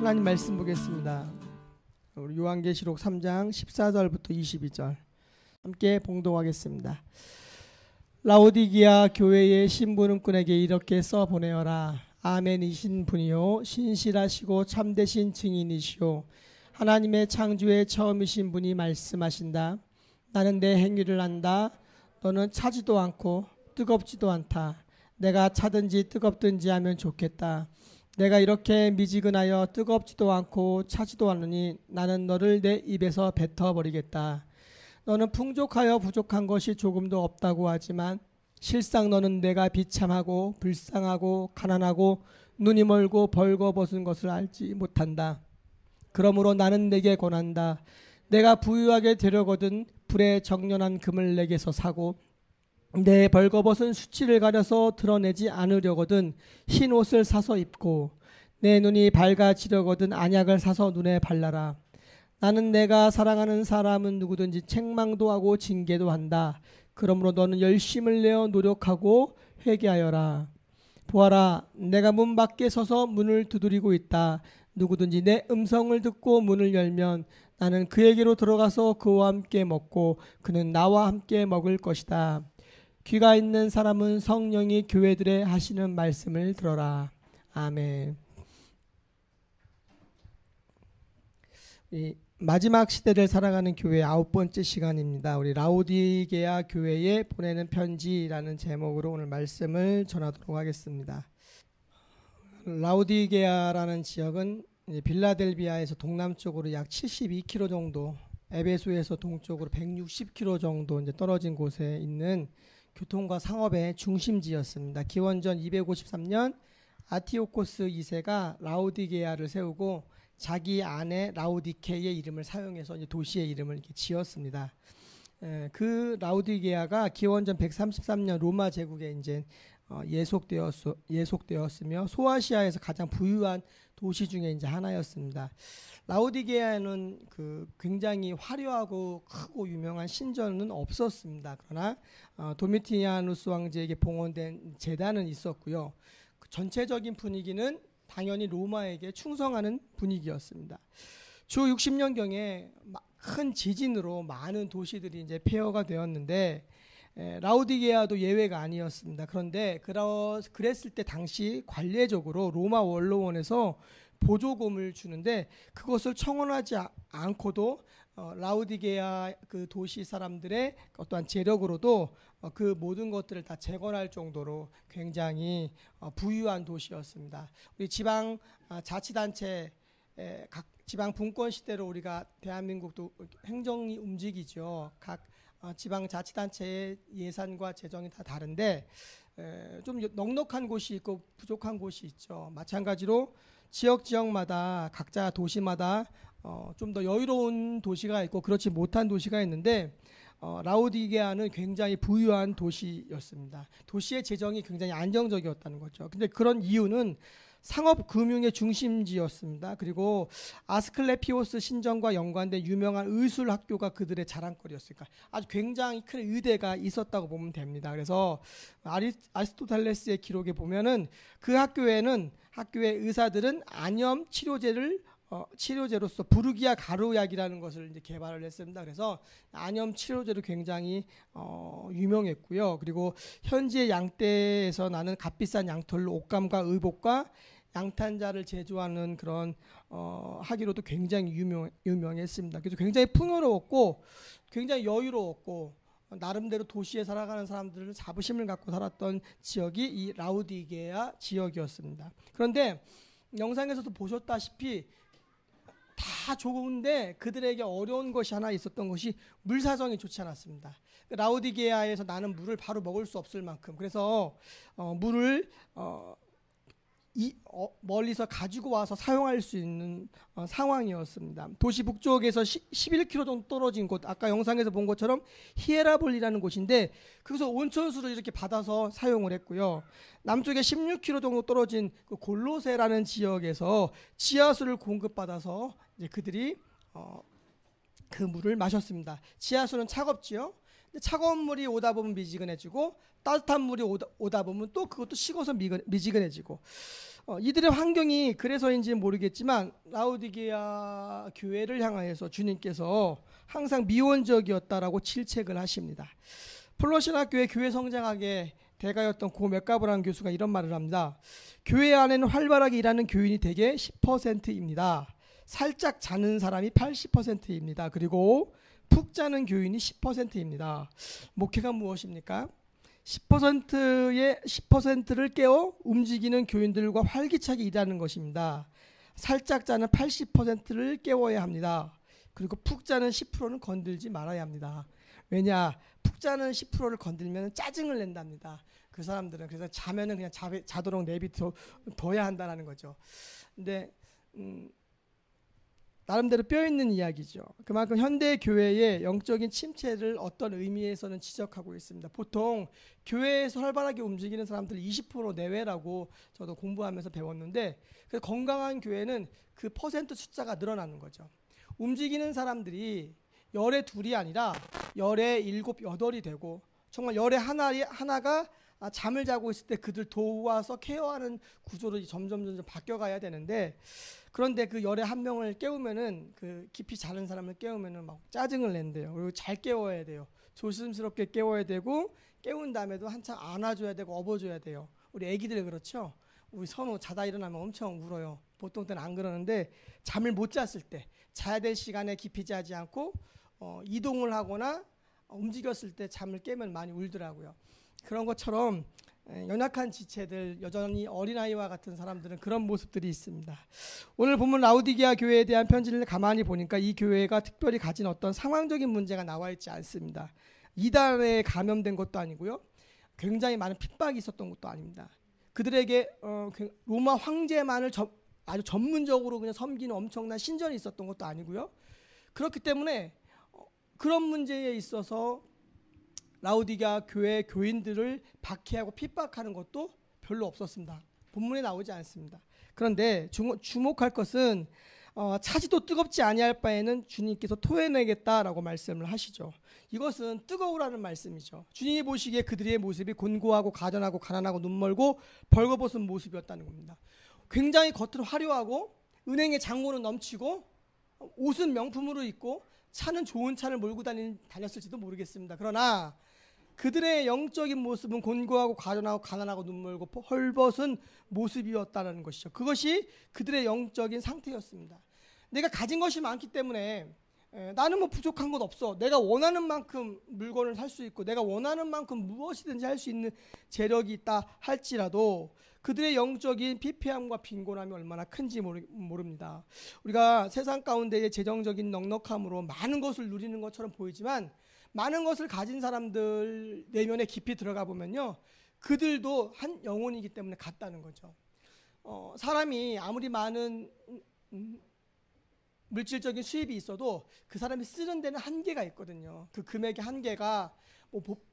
하나님 말씀 보겠습니다. 우리 요한계시록 3장 14절부터 22절 함께 봉독하겠습니다. 라오디게아 교회의 신부름꾼에게 이렇게 써보내어라. 아멘이신 분이요 신실하시고 참되신 증인이시오 하나님의 창조의 처음이신 분이 말씀하신다. 나는 내 행위를 안다. 너는 차지도 않고 뜨겁지도 않다. 내가 차든지 뜨겁든지 하면 좋겠다. 내가 이렇게 미지근하여 뜨겁지도 않고 차지도 않으니 나는 너를 내 입에서 뱉어버리겠다. 너는 풍족하여 부족한 것이 조금도 없다고 하지만 실상 너는 내가 비참하고 불쌍하고 가난하고 눈이 멀고 벌거벗은 것을 알지 못한다. 그러므로 나는 내게 권한다. 내가 부유하게 되려거든 불에 정련한 금을 내게서 사고 내 벌거벗은 수치를 가려서 드러내지 않으려거든 흰 옷을 사서 입고 내 눈이 밝아지려거든 안약을 사서 눈에 발라라. 나는 내가 사랑하는 사람은 누구든지 책망도 하고 징계도 한다. 그러므로 너는 열심을 내어 노력하고 회개하여라. 보아라, 내가 문 밖에 서서 문을 두드리고 있다. 누구든지 내 음성을 듣고 문을 열면 나는 그에게로 들어가서 그와 함께 먹고 그는 나와 함께 먹을 것이다. 귀가 있는 사람은 성령이 교회들에 하시는 말씀을 들어라. 아멘. 이 마지막 시대를 살아가는 교회 9번째 시간입니다. 우리 라오디게아 교회에 보내는 편지라는 제목으로 오늘 말씀을 전하도록 하겠습니다. 라오디게아라는 지역은 빌라델비아에서 동남쪽으로 약 72km 정도, 에베소에서 동쪽으로 160km 정도 이제 떨어진 곳에 있는 교통과 상업의 중심지였습니다. 기원전 253년 아티오코스 2세가 라오디게아를 세우고 자기 아내 라오디케의 이름을 사용해서 이제 도시의 이름을 이렇게 지었습니다. 그 라오디게아가 기원전 133년 로마 제국에 이제 예속되었으며 소아시아에서 가장 부유한 도시 중에 이제 하나였습니다. 라오디게아는 굉장히 화려하고 크고 유명한 신전은 없었습니다. 그러나 도미티아누스 왕제에게 봉헌된 제단은 있었고요. 전체적인 분위기는 당연히 로마에게 충성하는 분위기였습니다. 주 60년경에 큰 지진으로 많은 도시들이 이제 폐허가 되었는데 라오디게아도 예외가 아니었습니다. 그런데 그랬을 때 당시 관례적으로 로마 원로원에서 보조금을 주는데 그것을 청원하지 않고도 라오디게아 그 도시 사람들의 어떠한 재력으로도 그 모든 것들을 다 재건할 정도로 굉장히 부유한 도시였습니다. 우리 지방 자치단체 각 지방 분권 시대로 우리가 대한민국도 행정이 움직이죠. 각 지방 자치단체의 예산과 재정이 다 다른데 좀 넉넉한 곳이 있고 부족한 곳이 있죠. 마찬가지로 지역마다 각자 도시마다 좀 더 여유로운 도시가 있고 그렇지 못한 도시가 있는데 라오디게아는 굉장히 부유한 도시였습니다. 도시의 재정이 굉장히 안정적이었다는 거죠. 근데 그런 이유는 상업 금융의 중심지였습니다. 그리고 아스클레피오스 신전과 연관된 유명한 의술 학교가 그들의 자랑거리였으니까 아주 굉장히 큰 의대가 있었다고 보면 됩니다. 그래서 아리스토텔레스의 기록에 보면은 그 학교에는 학교의 의사들은 안염 치료제로서 부르기아 가루약이라는 것을 이제 개발을 했습니다. 그래서 안염 치료제로 굉장히 유명했고요. 그리고 현지의 양떼에서 나는 값비싼 양털로 옷감과 의복과 양탄자를 제조하는 그런 하기로도 굉장히 유명했습니다. 그래서 굉장히 풍요로웠고 굉장히 여유로웠고 나름대로 도시에 살아가는 사람들을 자부심을 갖고 살았던 지역이 이 라오디게아 지역이었습니다. 그런데 영상에서도 보셨다시피 다 좋은데 그들에게 어려운 것이 하나 있었던 것이 물 사정이 좋지 않았습니다. 라오디게아에서 나는 물을 바로 먹을 수 없을 만큼 그래서 물을 멀리서 가지고 와서 사용할 수 있는 상황이었습니다. 도시 북쪽에서 11km 정도 떨어진 곳, 아까 영상에서 본 것처럼 히에라볼이라는 곳인데 그래서 온천수를 이렇게 받아서 사용을 했고요. 남쪽에 16km 정도 떨어진 그 골로세라는 지역에서 지하수를 공급받아서 이제 그들이 그 물을 마셨습니다. 지하수는 차갑지요. 차가운 물이 오다 보면 미지근해지고 따뜻한 물이 오다 보면 또 그것도 식어서 미지근해지고 이들의 환경이 그래서인지 모르겠지만 라오디게아 교회를 향하여서 주님께서 항상 미온적이었다라고 질책을 하십니다. 플로시나교회 교회 성장학의 대가였던 고 맥가브란 교수가 이런 말을 합니다. 교회 안에는 활발하게 일하는 교인이 대개 10%입니다. 살짝 자는 사람이 80%입니다. 그리고 푹 자는 교인이 10%입니다. 목회가 무엇입니까? 10%를 깨워 움직이는 교인들과 활기차게 일하는 것입니다. 살짝 자는 80%를 깨워야 합니다. 그리고 푹 자는 10%는 건들지 말아야 합니다. 왜냐? 푹 자는 10%를 건들면 짜증을 낸답니다. 그 사람들은. 그래서 자면은 그냥 자도록 내비둬야 한다는 거죠. 근데 나름대로 뼈있는 이야기죠. 그만큼 현대 교회의 영적인 침체를 어떤 의미에서는 지적하고 있습니다. 보통 교회에서 활발하게 움직이는 사람들 20% 내외라고 저도 공부하면서 배웠는데, 그래서 건강한 교회는 그 퍼센트 숫자가 늘어나는 거죠. 움직이는 사람들이 열에 둘이 아니라 열에 일곱, 여덟이 되고, 정말 열에 하나가 잠을 자고 있을 때 그들 도와서 케어하는 구조로 점점 바뀌어가야 되는데, 그런데 그 열에 한 명을 깨우면은, 그 깊이 자는 사람을 깨우면은 막 짜증을 낸대요. 그리고 잘 깨워야 돼요. 조심스럽게 깨워야 되고, 깨운 다음에도 한참 안아줘야 되고 업어줘야 돼요. 우리 애기들 그렇죠? 우리 선우 자다 일어나면 엄청 울어요. 보통 때는 안 그러는데 잠을 못 잤을 때, 자야 될 시간에 깊이 자지 않고 이동을 하거나 움직였을 때 잠을 깨면 많이 울더라고요. 그런 것처럼 연약한 지체들, 여전히 어린아이와 같은 사람들은 그런 모습들이 있습니다. 오늘 본문 라오디게아 교회에 대한 편지를 가만히 보니까 이 교회가 특별히 가진 어떤 상황적인 문제가 나와 있지 않습니다. 이단에 감염된 것도 아니고요, 굉장히 많은 핍박이 있었던 것도 아닙니다. 그들에게 로마 황제만을 아주 전문적으로 그냥 섬기는 엄청난 신전이 있었던 것도 아니고요. 그렇기 때문에 그런 문제에 있어서 라오디게아 교회 교인들을 박해하고 핍박하는 것도 별로 없었습니다. 본문에 나오지 않습니다. 그런데 주목할 것은 차지도 뜨겁지 아니할 바에는 주님께서 토해내겠다라고 말씀을 하시죠. 이것은 뜨거우라는 말씀이죠. 주님이 보시기에 그들의 모습이 곤고하고 가련하고 가난하고 눈멀고 벌거벗은 모습이었다는 겁니다. 굉장히 겉은 화려하고 은행에 잔고는 넘치고 옷은 명품으로 입고 차는 좋은 차를 몰고 다녔을지도 모르겠습니다. 그러나 그들의 영적인 모습은 곤고하고 가련하고 가난하고 눈멀고 헐벗은 모습이었다는 것이죠. 그것이 그들의 영적인 상태였습니다. 내가 가진 것이 많기 때문에 나는 뭐 부족한 것 없어, 내가 원하는 만큼 물건을 살 수 있고 내가 원하는 만큼 무엇이든지 할 수 있는 재력이 있다 할지라도 그들의 영적인 피폐함과 빈곤함이 얼마나 큰지 모릅니다. 우리가 세상 가운데의 재정적인 넉넉함으로 많은 것을 누리는 것처럼 보이지만, 많은 것을 가진 사람들 내면에 깊이 들어가 보면요, 그들도 한 영혼이기 때문에 같다는 거죠. 사람이 아무리 많은 물질적인 수입이 있어도 그 사람이 쓰는 데는 한계가 있거든요. 그 금액의 한계가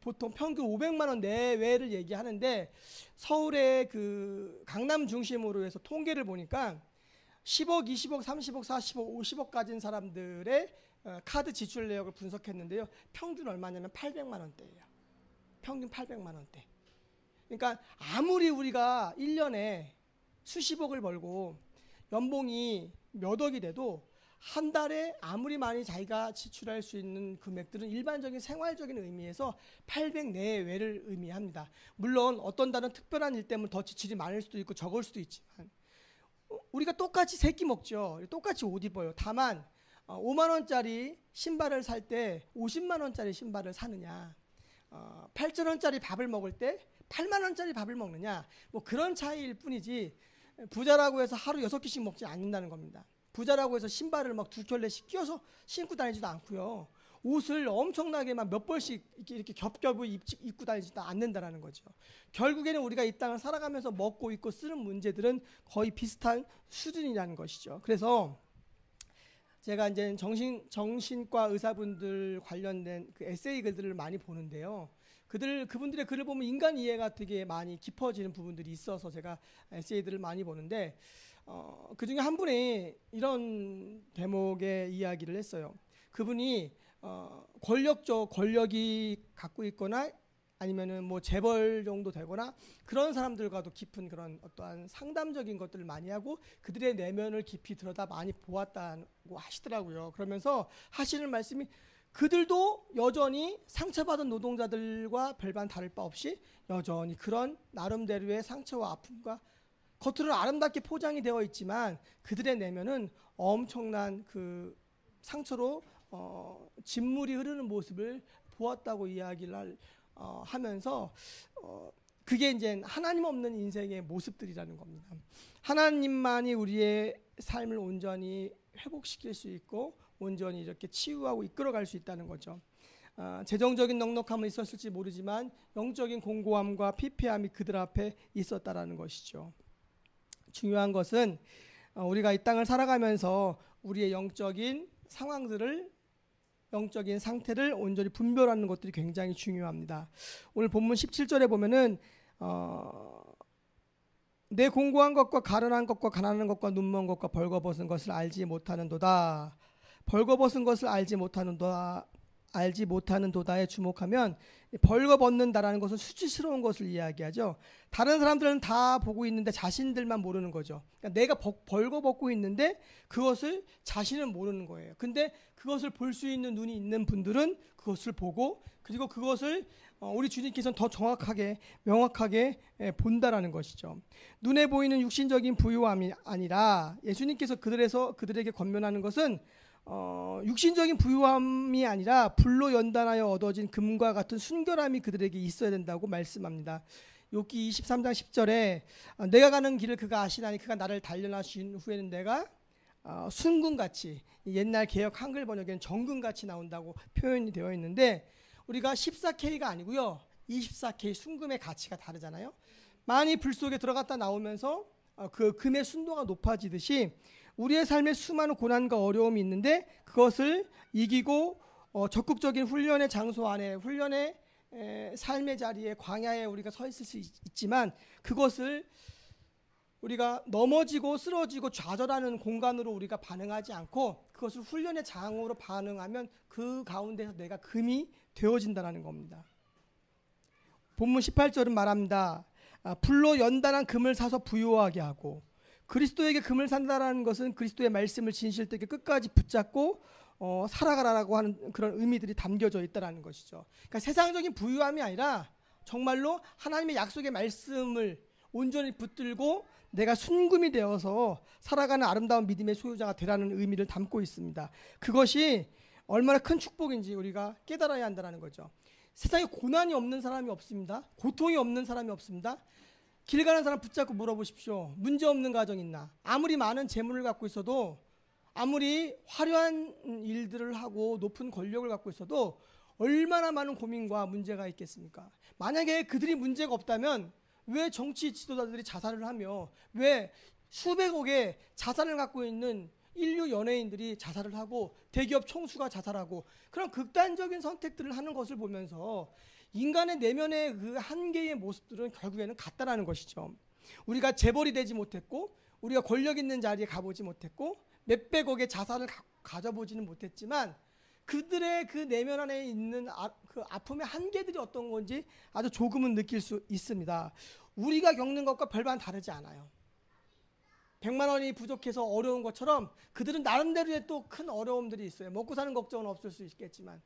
보통 평균 500만 원 내외를 얘기하는데, 서울의 그 강남 중심으로 해서 통계를 보니까 10억, 20억, 30억, 40억, 50억 가진 사람들의 카드 지출 내역을 분석했는데요, 평균 얼마냐면 800만 원대예요. 평균 800만 원대. 그러니까 아무리 우리가 1년에 수십억을 벌고 연봉이 몇 억이 돼도 한 달에 아무리 많이 자기가 지출할 수 있는 금액들은 일반적인 생활적인 의미에서 800 내외를 의미합니다. 물론 어떤 달은 특별한 일 때문에 더 지출이 많을 수도 있고 적을 수도 있지만, 우리가 똑같이 세 끼 먹죠. 똑같이 옷 입어요. 다만 5만 원짜리 신발을 살 때 50만 원짜리 신발을 사느냐, 8천 원짜리 밥을 먹을 때 8만 원짜리 밥을 먹느냐, 뭐 그런 차이일 뿐이지, 부자라고 해서 하루 6끼씩 먹지 않는다는 겁니다. 부자라고 해서 신발을 막 2켤레씩 끼워서 신고 다니지도 않고요. 옷을 엄청나게 막 몇 벌씩 이렇게 겹겹이 입고 다니지도 않는다는 거죠. 결국에는 우리가 이 땅을 살아가면서 먹고 입고 쓰는 문제들은 거의 비슷한 수준이라는 것이죠. 그래서 제가 이제 정신과 의사분들 관련된 그 에세이 글들을 많이 보는데요. 그분들의 글을 보면 인간 이해가 되게 많이 깊어지는 부분들이 있어서 제가 에세이들을 많이 보는데, 그 중에 한 분이 이런 대목의 이야기를 했어요. 그분이 권력이 갖고 있거나 아니면은 뭐 재벌 정도 되거나 그런 사람들과도 깊은 그런 어떠한 상담적인 것들을 많이 하고 그들의 내면을 깊이 들여다 많이 보았다고 하시더라고요. 그러면서 하시는 말씀이 그들도 여전히 상처받은 노동자들과 별반 다를 바 없이 여전히 그런 나름대로의 상처와 아픔과 겉으로는 아름답게 포장이 되어 있지만 그들의 내면은 엄청난 그 상처로 진물이 흐르는 모습을 보았다고 이야기를 하면서 그게 이제 하나님 없는 인생의 모습들이라는 겁니다. 하나님만이 우리의 삶을 온전히 회복시킬 수 있고 온전히 이렇게 치유하고 이끌어갈 수 있다는 거죠. 재정적인 넉넉함은 있었을지 모르지만 영적인 공고함과 피폐함이 그들 앞에 있었다라는 것이죠. 중요한 것은 우리가 이 땅을 살아가면서 우리의 영적인 상황들을 영적인 상태를 온전히 분별하는 것들이 굉장히 중요합니다. 오늘 본문 17절에 보면은 내 공고한 것과 가련한 것과 가난한 것과 눈먼 것과 벌거벗은 것을 알지 못하는도다. 벌거벗은 것을 알지 못하는도다에 주목하면 벌거벗는다라는 것은 수치스러운 것을 이야기하죠. 다른 사람들은 다 보고 있는데 자신들만 모르는 거죠. 그러니까 내가 벌거벗고 있는데 그것을 자신은 모르는 거예요. 근데 그것을 볼 수 있는 눈이 있는 분들은 그것을 보고 그리고 그것을 우리 주님께서는 더 정확하게 명확하게 본다라는 것이죠. 눈에 보이는 육신적인 부유함이 아니라 예수님께서 그들에게 권면하는 것은 육신적인 부유함이 아니라 불로 연단하여 얻어진 금과 같은 순결함이 그들에게 있어야 된다고 말씀합니다. 욥기 23장 10절에 내가 가는 길을 그가 아시나니 그가 나를 단련하신 후에는 내가 순금같이, 옛날 개역 한글 번역에는 정금같이 나온다고 표현이 되어 있는데 우리가 14K가 아니고요 24K 순금의 가치가 다르잖아요. 많이 불 속에 들어갔다 나오면서 그 금의 순도가 높아지듯이 우리의 삶에 수많은 고난과 어려움이 있는데 그것을 이기고 적극적인 훈련의 장소 안에 훈련의 삶의 자리에 광야에 우리가 서 있을 수 있지만 그것을 우리가 넘어지고 쓰러지고 좌절하는 공간으로 우리가 반응하지 않고 그것을 훈련의 장으로 반응하면 그 가운데서 내가 금이 되어진다는 겁니다. 본문 18절은 말합니다. 불로 연단한 금을 사서 부유하게 하고 그리스도에게 금을 산다라는 것은 그리스도의 말씀을 진실되게 끝까지 붙잡고 살아가라고 하는 그런 의미들이 담겨져 있다는 것이죠. 그러니까 세상적인 부유함이 아니라 정말로 하나님의 약속의 말씀을 온전히 붙들고 내가 순금이 되어서 살아가는 아름다운 믿음의 소유자가 되라는 의미를 담고 있습니다. 그것이 얼마나 큰 축복인지 우리가 깨달아야 한다는 거죠. 세상에 고난이 없는 사람이 없습니다. 고통이 없는 사람이 없습니다. 길 가는 사람 붙잡고 물어보십시오. 문제 없는 가정 있나? 아무리 많은 재물을 갖고 있어도 아무리 화려한 일들을 하고 높은 권력을 갖고 있어도 얼마나 많은 고민과 문제가 있겠습니까? 만약에 그들이 문제가 없다면 왜 정치 지도자들이 자살을 하며 왜 수백억의 자산을 갖고 있는 인류 연예인들이 자살을 하고 대기업 총수가 자살하고 그런 극단적인 선택들을 하는 것을 보면서 인간의 내면의 그 한계의 모습들은 결국에는 같다라는 것이죠. 우리가 재벌이 되지 못했고 우리가 권력 있는 자리에 가보지 못했고 몇백억의 자산을 가져보지는 못했지만 그들의 그 내면 안에 있는 그 아픔의 한계들이 어떤 건지 아주 조금은 느낄 수 있습니다. 우리가 겪는 것과 별반 다르지 않아요. 100만 원이 부족해서 어려운 것처럼 그들은 나름대로의 또 큰 어려움들이 있어요. 먹고 사는 걱정은 없을 수 있겠지만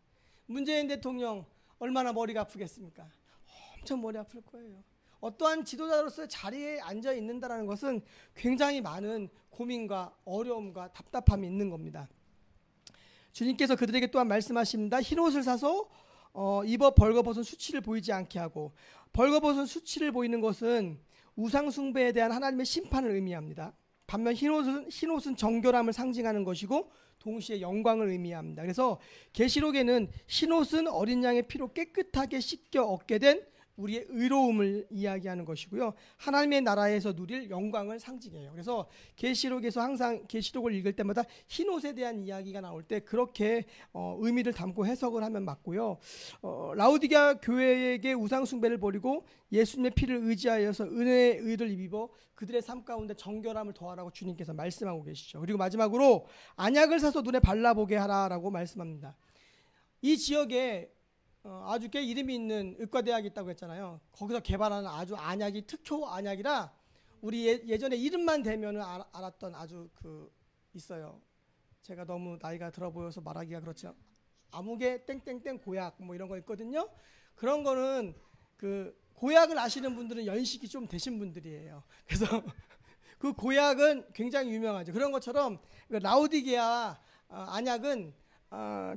문재인 대통령 얼마나 머리가 아프겠습니까? 엄청 머리 아플 거예요. 어떠한 지도자로서의 자리에 앉아 있는다는 것은 굉장히 많은 고민과 어려움과 답답함이 있는 겁니다. 주님께서 그들에게 또한 말씀하십니다. 흰옷을 사서 입어 벌거벗은 수치를 보이지 않게 하고, 벌거벗은 수치를 보이는 것은 우상숭배에 대한 하나님의 심판을 의미합니다. 반면 흰옷은 정결함을 상징하는 것이고 동시에 영광을 의미합니다. 그래서 계시록에는 흰옷은 어린 양의 피로 깨끗하게 씻겨 얻게 된 우리의 의로움을 이야기하는 것이고요. 하나님의 나라에서 누릴 영광을 상징해요. 그래서 계시록에서 항상 계시록을 읽을 때마다 흰옷에 대한 이야기가 나올 때 그렇게 의미를 담고 해석을 하면 맞고요. 라오디게아 교회에게 우상 숭배를 버리고 예수님의 피를 의지하여서 은혜의 의를 입어 그들의 삶 가운데 정결함을 더하라고 주님께서 말씀하고 계시죠. 그리고 마지막으로 안약을 사서 눈에 발라보게 하라라고 말씀합니다. 이 지역에 아주 꽤 이름이 있는 의과대학이 있다고 했잖아요. 거기서 개발하는 아주 안약이 특효 안약이라 우리 예전에 이름만 대면은 알았던 아주 있어요. 제가 너무 나이가 들어 보여서 말하기가 그렇죠. 아무개 땡땡땡 고약 뭐 이런 거 있거든요. 그런 거는 고약을 아시는 분들은 연식이 좀 되신 분들이에요. 그래서 그 고약은 굉장히 유명하죠. 그런 것처럼 라우디게아 안약은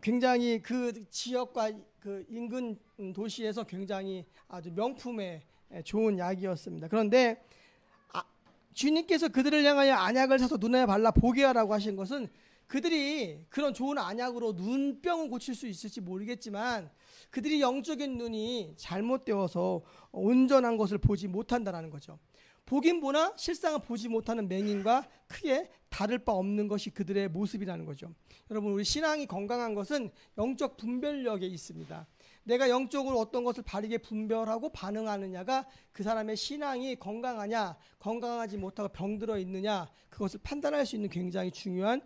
굉장히 그 지역과 그 인근 도시에서 굉장히 아주 명품의 좋은 약이었습니다. 그런데 주님께서 그들을 향하여 안약을 사서 눈에 발라 보게 하라고 하신 것은 그들이 그런 좋은 안약으로 눈병을 고칠 수 있을지 모르겠지만 그들이 영적인 눈이 잘못되어서 온전한 것을 보지 못한다는 거죠. 보긴 보나 실상은 보지 못하는 맹인과 크게 다를 바 없는 것이 그들의 모습이라는 거죠. 여러분, 우리 신앙이 건강한 것은 영적 분별력에 있습니다. 내가 영적으로 어떤 것을 바르게 분별하고 반응하느냐가 그 사람의 신앙이 건강하냐, 건강하지 못하고 병들어 있느냐, 그것을 판단할 수 있는 굉장히 중요한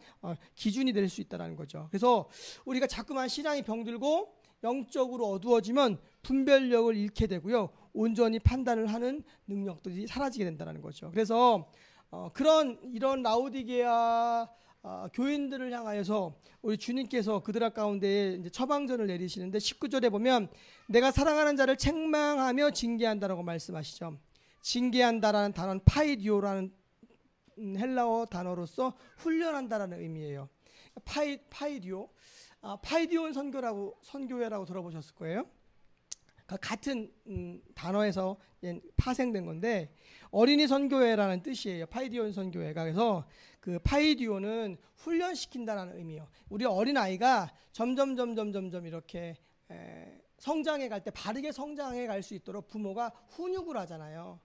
기준이 될 수 있다는 거죠. 그래서 우리가 자꾸만 신앙이 병들고 영적으로 어두워지면 분별력을 잃게 되고요, 온전히 판단을 하는 능력들이 사라지게 된다는 거죠. 그래서 이런 라오디게아 교인들을 향하여서 우리 주님께서 그들 가운데에 이제 처방전을 내리시는데 19절에 보면 내가 사랑하는 자를 책망하며 징계한다라고 말씀하시죠. 징계한다라는 단어는 파이디오라는 헬라어 단어로서 훈련한다라는 의미예요. 파이디오, 파이디온 선교회라고 들어보셨을 거예요. 같은 단어에서 파생된 건데 어린이 선교회라는 뜻이에요. 파이디온 선교회가. 그래서 그 파이디온은 훈련시킨다는 의미예요. 우리 어린아이가 점점 이렇게 성장해 갈 때 바르게 성장해 갈 수 있도록 부모가 훈육을 하잖아요.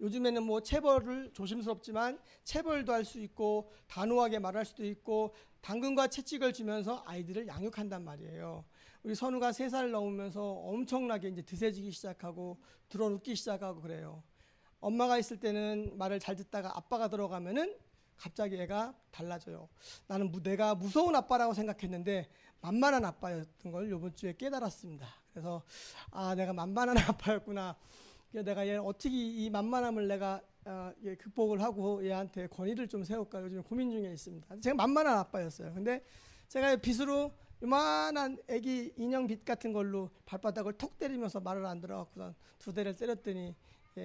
요즘에는 뭐 체벌을 조심스럽지만 체벌도 할 수 있고 단호하게 말할 수도 있고 당근과 채찍을 주면서 아이들을 양육한단 말이에요. 우리 선우가 3살 넘으면서 엄청나게 이제 드세지기 시작하고 드러눕기 시작하고 그래요. 엄마가 있을 때는 말을 잘 듣다가 아빠가 들어가면은 갑자기 애가 달라져요. 나는 내가 무서운 아빠라고 생각했는데 만만한 아빠였던 걸 이번 주에 깨달았습니다. 그래서 내가 만만한 아빠였구나. 내가 얘 어떻게 이 만만함을 내가 극복을 하고 얘한테 권위를 좀 세울까 요즘에 고민 중에 있습니다. 제가 만만한 아빠였어요. 근데 제가 빗으로 요만한 애기 인형 빗 같은 걸로 발바닥을 톡 때리면서 말을 안 들어갖고선 2대를 때렸더니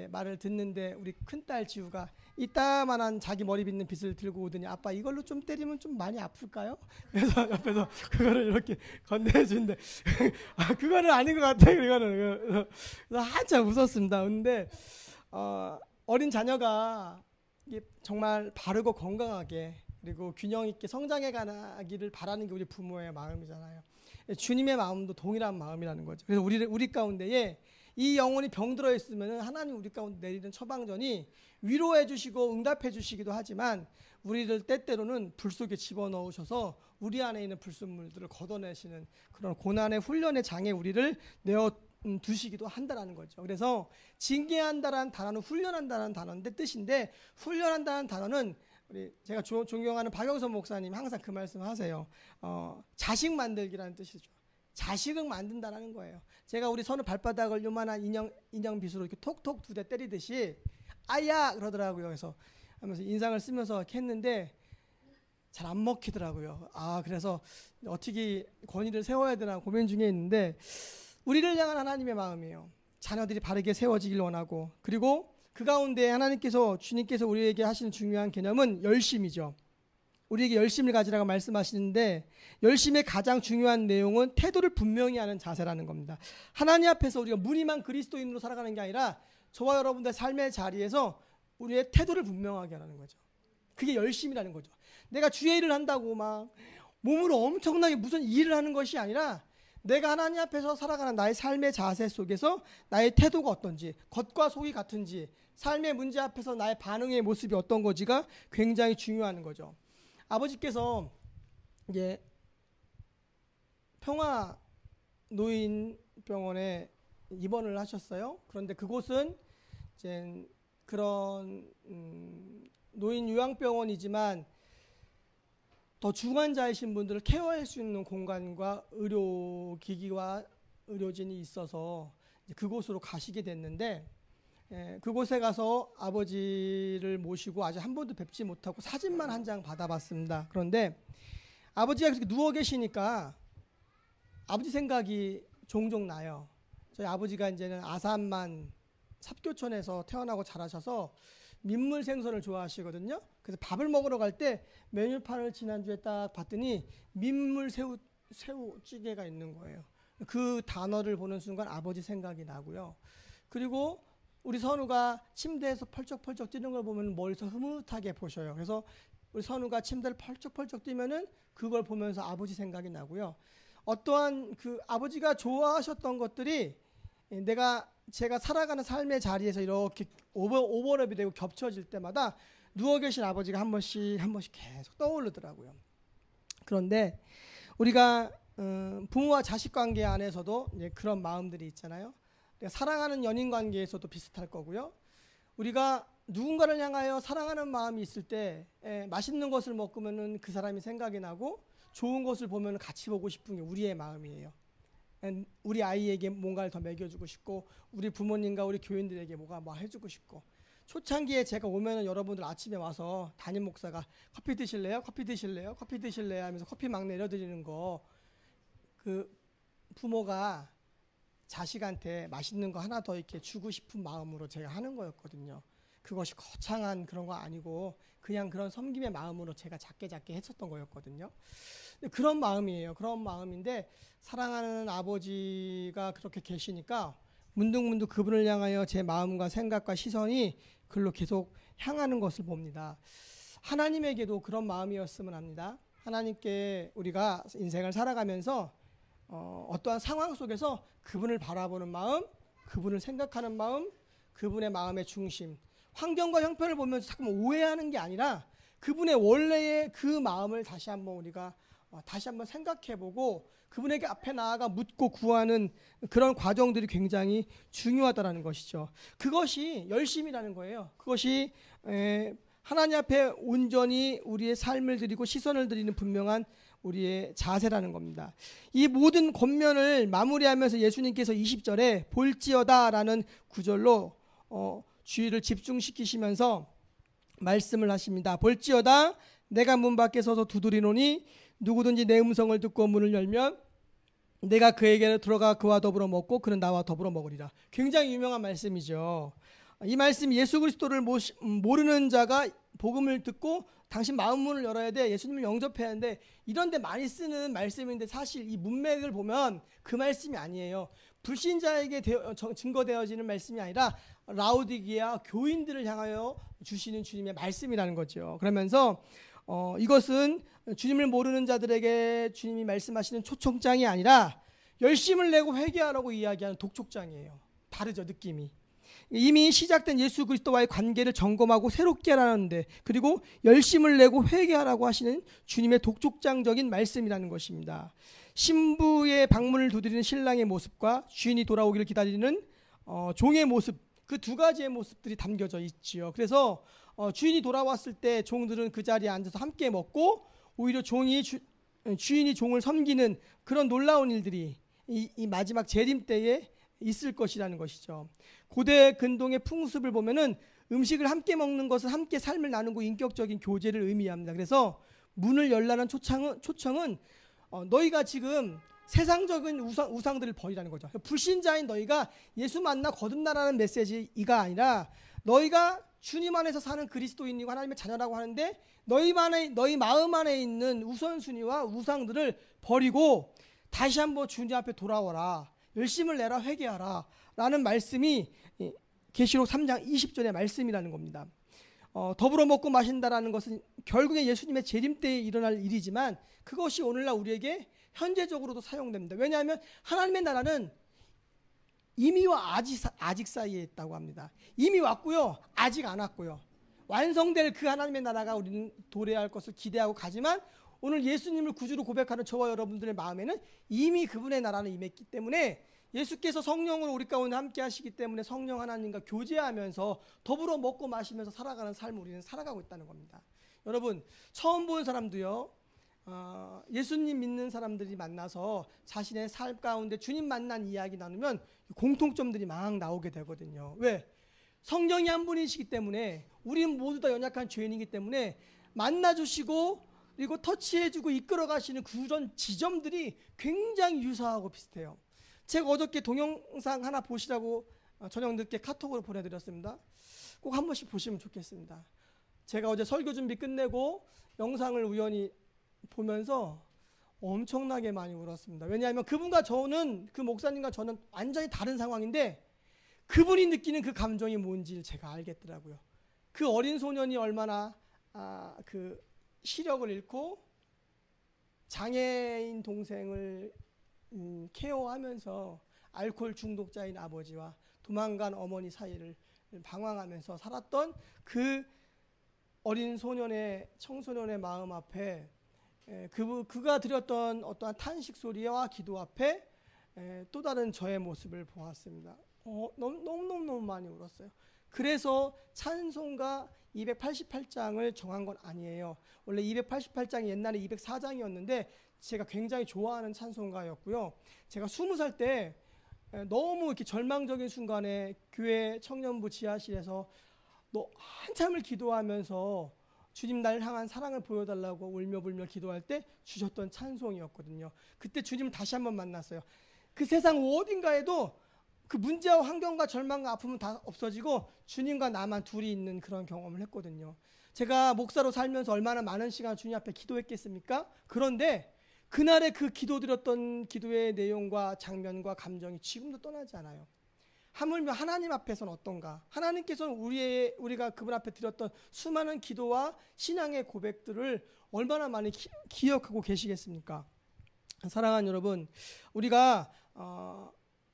말을 듣는데 우리 큰딸 지우가 이따만한 자기 머리 빗는 빗을 들고 오더니 아빠 이걸로 좀 때리면 좀 많이 아플까요? 그래서 옆에서 그거를 이렇게 건네주는데 그거는 아닌 것 같아요. 그래서 한참 웃었습니다. 근데 어린 자녀가 정말 바르고 건강하게 그리고 균형 있게 성장해 가기를 바라는 게 우리 부모의 마음이잖아요. 주님의 마음도 동일한 마음이라는 거죠. 그래서 우리 가운데에 이 영혼이 병들어 있으면 하나님 우리 가운데 내리는 처방전이 위로해 주시고 응답해 주시기도 하지만 우리를 때때로는 불 속에 집어넣으셔서 우리 안에 있는 불순물들을 걷어내시는 그런 고난의 훈련의 장에 우리를 내어 두시기도 한다는 거죠. 그래서 징계한다라는 단어는 훈련한다는 단어인데 뜻인데 훈련한다는 단어는 제가 존경하는 박영선 목사님 항상 그 말씀하세요. 자식 만들기라는 뜻이죠. 자식을 만든다는 거예요. 제가 우리 선우 발바닥을 요만한 인형 빗으로 이렇게 톡톡 2대 때리듯이 아야 그러더라고요. 그래서 하면서 인상을 쓰면서 이렇게 했는데 잘 안 먹히더라고요. 그래서 어떻게 권위를 세워야 되나 고민 중에 있는데 우리를 향한 하나님의 마음이에요. 자녀들이 바르게 세워지길 원하고 그리고 그 가운데 주님께서 우리에게 하시는 중요한 개념은 열심이죠. 우리에게 열심을 가지라고 말씀하시는데 열심의 가장 중요한 내용은 태도를 분명히 하는 자세라는 겁니다. 하나님 앞에서 우리가 무늬만 그리스도인으로 살아가는 게 아니라 저와 여러분들 삶의 자리에서 우리의 태도를 분명하게 하는 거죠. 그게 열심이라는 거죠. 내가 주의 일을 한다고 막 몸으로 엄청나게 무슨 일을 하는 것이 아니라 내가 하나님 앞에서 살아가는 나의 삶의 자세 속에서 나의 태도가 어떤지, 겉과 속이 같은지, 삶의 문제 앞에서 나의 반응의 모습이 어떤 거지가 굉장히 중요한 거죠. 아버지께서 이제 평화노인병원에 입원을 하셨어요. 그런데 그곳은 이제 그런 노인 요양병원이지만 더 중환자이신 분들을 케어할 수 있는 공간과 의료기기와 의료진이 있어서 그곳으로 가시게 됐는데, 그곳에 가서 아버지를 모시고 아직 한 번도 뵙지 못하고 사진만 한 장 받아봤습니다. 그런데 아버지가 그렇게 누워 계시니까 아버지 생각이 종종 나요. 저희 아버지가 이제는 아산만 삽교촌에서 태어나고 자라셔서 민물 생선을 좋아하시거든요. 그래서 밥을 먹으러 갈 때 메뉴판을 지난주에 딱 봤더니 민물 새우찌개가 있는 거예요. 그 단어를 보는 순간 아버지 생각이 나고요. 그리고 우리 선우가 침대에서 펄쩍펄쩍 뛰는 걸 보면 멀리서 흐뭇하게 보셔요. 그래서 우리 선우가 침대를 펄쩍펄쩍 뛰면은 그걸 보면서 아버지 생각이 나고요. 어떠한 그 아버지가 좋아하셨던 것들이 제가 살아가는 삶의 자리에서 이렇게 오버랩이 되고 겹쳐질 때마다 누워 계신 아버지가 한 번씩 계속 떠오르더라고요. 그런데 우리가 부모와 자식 관계 안에서도 이제 그런 마음들이 있잖아요. 사랑하는 연인 관계에서도 비슷할 거고요. 우리가 누군가를 향하여 사랑하는 마음이 있을 때 맛있는 것을 먹으면은 그 사람이 생각이 나고 좋은 것을 보면 같이 보고 싶은 게 우리의 마음이에요. 우리 아이에게 뭔가를 더 먹여주고 싶고 우리 부모님과 우리 교인들에게 뭐 해주고 싶고. 초창기에 제가 오면은 여러분들 아침에 와서 담임 목사가 커피 드실래요? 커피 드실래요? 커피 드실래요? 하면서 커피 막 내려드리는 거, 그 부모가 자식한테 맛있는 거 하나 더 이렇게 주고 싶은 마음으로 제가 하는 거였거든요. 그것이 거창한 그런 거 아니고 그냥 그런 섬김의 마음으로 제가 작게 했었던 거였거든요. 그런 마음이에요. 그런 마음인데 사랑하는 아버지가 그렇게 계시니까 문득문득 그분을 향하여 제 마음과 생각과 시선이 글로 계속 향하는 것을 봅니다. 하나님에게도 그런 마음이었으면 합니다. 하나님께 우리가 인생을 살아가면서 어떠한 상황 속에서 그분을 바라보는 마음, 그분을 생각하는 마음, 그분의 마음의 중심, 환경과 형편을 보면서 자꾸 오해하는 게 아니라 그분의 원래의 그 마음을 다시 한번 우리가 다시 한번 생각해보고 그분에게 앞에 나아가 묻고 구하는 그런 과정들이 굉장히 중요하다는 것이죠. 그것이 열심이라는 거예요. 그것이 하나님 앞에 온전히 우리의 삶을 드리고 시선을 드리는 분명한 우리의 자세라는 겁니다. 이 모든 권면을 마무리하면서 예수님께서 20절에 볼지어다라는 구절로 주의를 집중시키시면서 말씀을 하십니다. 볼지어다 내가 문 밖에 서서 두드리노니 누구든지 내 음성을 듣고 문을 열면 내가 그에게 들어가 그와 더불어 먹고 그는 나와 더불어 먹으리라. 굉장히 유명한 말씀이죠. 이 말씀이 예수 그리스도를 모르는 자가 복음을 듣고 당신 마음 문을 열어야 돼, 예수님을 영접해야 하는데 이런 데 많이 쓰는 말씀인데 사실 이 문맥을 보면 그 말씀이 아니에요. 불신자에게 증거되어지는 말씀이 아니라 라오디게아 교인들을 향하여 주시는 주님의 말씀이라는 거죠. 그러면서 이것은 주님을 모르는 자들에게 주님이 말씀하시는 초청장이 아니라 열심을 내고 회개하라고 이야기하는 독촉장이에요. 다르죠, 느낌이. 이미 시작된 예수 그리스도와의 관계를 점검하고 새롭게 하라는데, 그리고 열심을 내고 회개하라고 하시는 주님의 독촉장적인 말씀이라는 것입니다. 신부의 방문을 두드리는 신랑의 모습과 주인이 돌아오기를 기다리는 종의 모습, 그 두 가지의 모습들이 담겨져 있지요. 그래서 주인이 돌아왔을 때 종들은 그 자리에 앉아서 함께 먹고 오히려 주인이 종을 섬기는 그런 놀라운 일들이 이 마지막 재림 때에 있을 것이라는 것이죠. 고대 근동의 풍습을 보면은 음식을 함께 먹는 것은 함께 삶을 나누고 인격적인 교제를 의미합니다. 그래서 문을 열라는 초청은 너희가 지금 세상적인 우상들을 버리라는 거죠. 불신자인 너희가 예수 만나 거듭나라는 메시지가 아니라 너희가 주님 안에서 사는 그리스도인이고 하나님의 자녀라고 하는데 너희 마음 안에 있는 우선순위와 우상들을 버리고 다시 한번 주님 앞에 돌아와라. 열심을 내라, 회개하라 라는 말씀이 계시록 3장 20절의 말씀이라는 겁니다. 더불어 먹고 마신다라는 것은 결국에 예수님의 재림 때에 일어날 일이지만 그것이 오늘날 우리에게 현재적으로도 사용됩니다. 왜냐하면 하나님의 나라는 이미와 아직 사이에 있다고 합니다. 이미 왔고요, 아직 안 왔고요. 완성될 그 하나님의 나라가 우리는 도래할 것을 기대하고 가지만 오늘 예수님을 구주로 고백하는 저와 여러분들의 마음에는 이미 그분의 나라는 임했기 때문에 예수께서 성령으로 우리 가운데 함께 하시기 때문에 성령 하나님과 교제하면서 더불어 먹고 마시면서 살아가는 삶을 우리는 살아가고 있다는 겁니다. 여러분, 처음 본 사람도요, 예수님 믿는 사람들이 만나서 자신의 삶 가운데 주님 만난 이야기 나누면 공통점들이 막 나오게 되거든요. 왜? 성령이 한 분이시기 때문에, 우리는 모두 다 연약한 죄인이기 때문에 만나주시고 그리고 터치해주고 이끌어가시는 그런 지점들이 굉장히 유사하고 비슷해요. 제가 어저께 동영상 하나 보시라고 저녁 늦게 카톡으로 보내드렸습니다. 꼭 한 번씩 보시면 좋겠습니다. 제가 어제 설교 준비 끝내고 영상을 우연히 보면서 엄청나게 많이 울었습니다. 왜냐하면 그분과 저는, 그 목사님과 저는 완전히 다른 상황인데 그분이 느끼는 그 감정이 뭔지 제가 알겠더라고요. 그 어린 소년이 얼마나 그 시력을 잃고 장애인 동생을 케어하면서 알코올 중독자인 아버지와 도망간 어머니 사이를 방황하면서 살았던 그 어린 소년의, 청소년의 마음 앞에 그가 드렸던 어떠한 탄식 소리와 기도 앞에 또 다른 저의 모습을 보았습니다. 너무 많이 울었어요. 그래서 찬송가 288장을 정한 건 아니에요. 원래 288장이 옛날에 204장이었는데 제가 굉장히 좋아하는 찬송가였고요. 제가 20살 때 너무 이렇게 절망적인 순간에 교회 청년부 지하실에서 한참을 기도하면서 주님 날 향한 사랑을 보여달라고 울며 불며 기도할 때 주셨던 찬송이었거든요. 그때 주님을 다시 한번 만났어요. 그 세상 어딘가에도 그 문제와 환경과 절망과 아픔은 다 없어지고 주님과 나만 둘이 있는 그런 경험을 했거든요. 제가 목사로 살면서 얼마나 많은 시간 주님 앞에 기도했겠습니까? 그런데 그날의 그 기도드렸던 기도의 내용과 장면과 감정이 지금도 떠나지 않아요. 하물며 하나님 앞에서는 어떤가? 하나님께서는 우리가 그분 앞에 드렸던 수많은 기도와 신앙의 고백들을 얼마나 많이 기억하고 계시겠습니까? 사랑하는 여러분, 우리가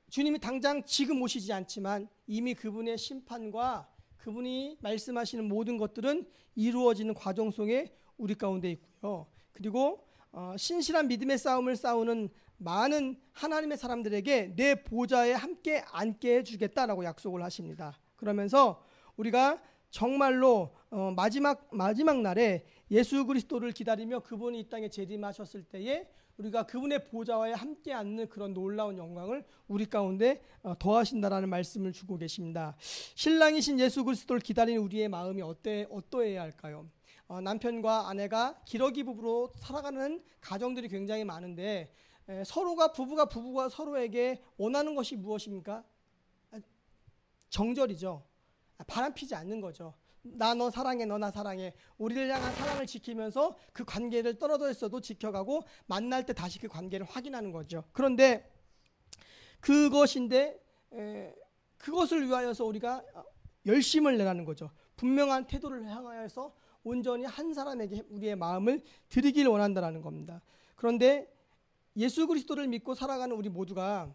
주님이 당장 지금 오시지 않지만 이미 그분의 심판과 그분이 말씀하시는 모든 것들은 이루어지는 과정 속에 우리 가운데 있고요. 그리고 신실한 믿음의 싸움을 싸우는 많은 하나님의 사람들에게 내 보좌에 함께 앉게 해주겠다라고 약속을 하십니다. 그러면서 우리가 정말로 마지막 날에 예수 그리스도를 기다리며 그분이 이 땅에 재림하셨을 때에 우리가 그분의 보좌에 함께 앉는 그런 놀라운 영광을 우리 가운데 더하신다라는 말씀을 주고 계십니다. 신랑이신 예수 그리스도를 기다리는 우리의 마음이 어떠해야 할까요? 남편과 아내가 기러기 부부로 살아가는 가정들이 굉장히 많은데 부부가 서로에게 원하는 것이 무엇입니까? 정절이죠. 바람피지 않는 거죠. 나 너 사랑해, 너 나 사랑해. 우리를 향한 사랑을 지키면서 그 관계를 떨어져 있어도 지켜가고 만날 때 다시 그 관계를 확인하는 거죠. 그런데 그것을 위하여서 우리가 열심을 내라는 거죠. 분명한 태도를 향하여서 온전히 한 사람에게 우리의 마음을 드리길 원한다는 겁니다. 그런데 예수 그리스도를 믿고 살아가는 우리 모두가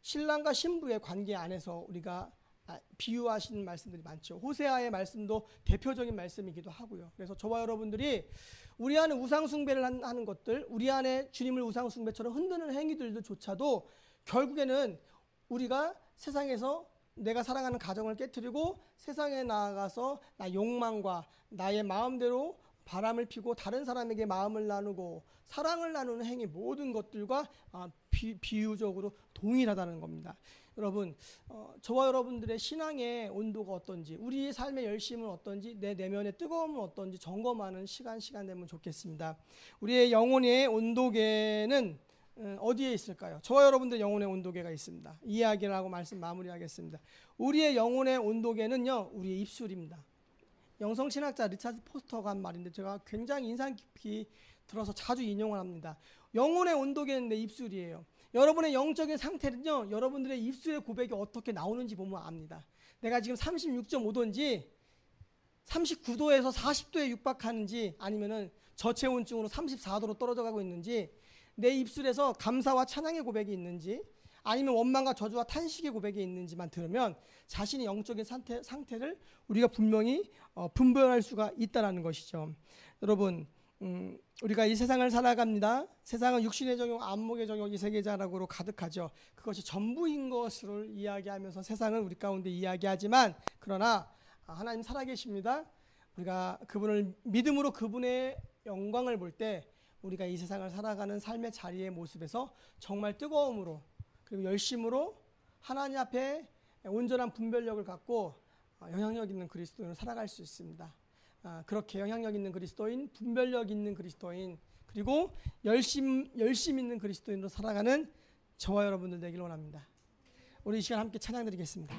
신랑과 신부의 관계 안에서 우리가 비유하시는 말씀들이 많죠. 호세아의 말씀도 대표적인 말씀이기도 하고요. 그래서 저와 여러분들이 우리 안에 우상숭배를 하는 것들, 우리 안에 주님을 우상숭배처럼 흔드는 행위들조차도 결국에는 우리가 세상에서 내가 사랑하는 가정을 깨트리고 세상에 나아가서 나 욕망과 나의 마음대로 바람을 피고 다른 사람에게 마음을 나누고 사랑을 나누는 행위, 모든 것들과 비유적으로 동일하다는 겁니다. 여러분, 저와 여러분들의 신앙의 온도가 어떤지, 우리의 삶의 열심은 어떤지, 내 내면의 뜨거움은 어떤지 점검하는 시간 되면 좋겠습니다. 우리의 영혼의 온도계는 어디에 있을까요? 저와 여러분들 영혼의 온도계가 있습니다. 이야기를 하고 말씀 마무리하겠습니다. 우리의 영혼의 온도계는요, 우리의 입술입니다. 영성신학자 리차드 포스터가 한 말인데 제가 굉장히 인상 깊이 들어서 자주 인용을 합니다. 영혼의 온도계는 내 입술이에요. 여러분의 영적인 상태는요, 여러분들의 입술의 고백이 어떻게 나오는지 보면 압니다. 내가 지금 36.5도인지 39도에서 40도에 육박하는지 아니면은 저체온증으로 34도로 떨어져 가고 있는지, 내 입술에서 감사와 찬양의 고백이 있는지 아니면 원망과 저주와 탄식의 고백이 있는지만 들으면 자신의 영적인 상태를 우리가 분명히 분별할 수가 있다는 것이죠. 여러분, 우리가 이 세상을 살아갑니다. 세상은 육신의 정욕, 안목의 정욕, 이색의 자락으로 가득하죠. 그것이 전부인 것을 이야기하면서 세상은 우리 가운데 이야기하지만, 그러나 하나님 살아계십니다. 우리가 그분을 믿음으로 그분의 영광을 볼 때 우리가 이 세상을 살아가는 삶의 자리의 모습에서 정말 뜨거움으로 그리고 열심으로 하나님 앞에 온전한 분별력을 갖고 영향력 있는 그리스도인으로 살아갈 수 있습니다. 그렇게 영향력 있는 그리스도인, 분별력 있는 그리스도인, 그리고 열심 있는 그리스도인으로 살아가는 저와 여러분들 되길 원합니다. 우리 이 시간 함께 찬양 드리겠습니다.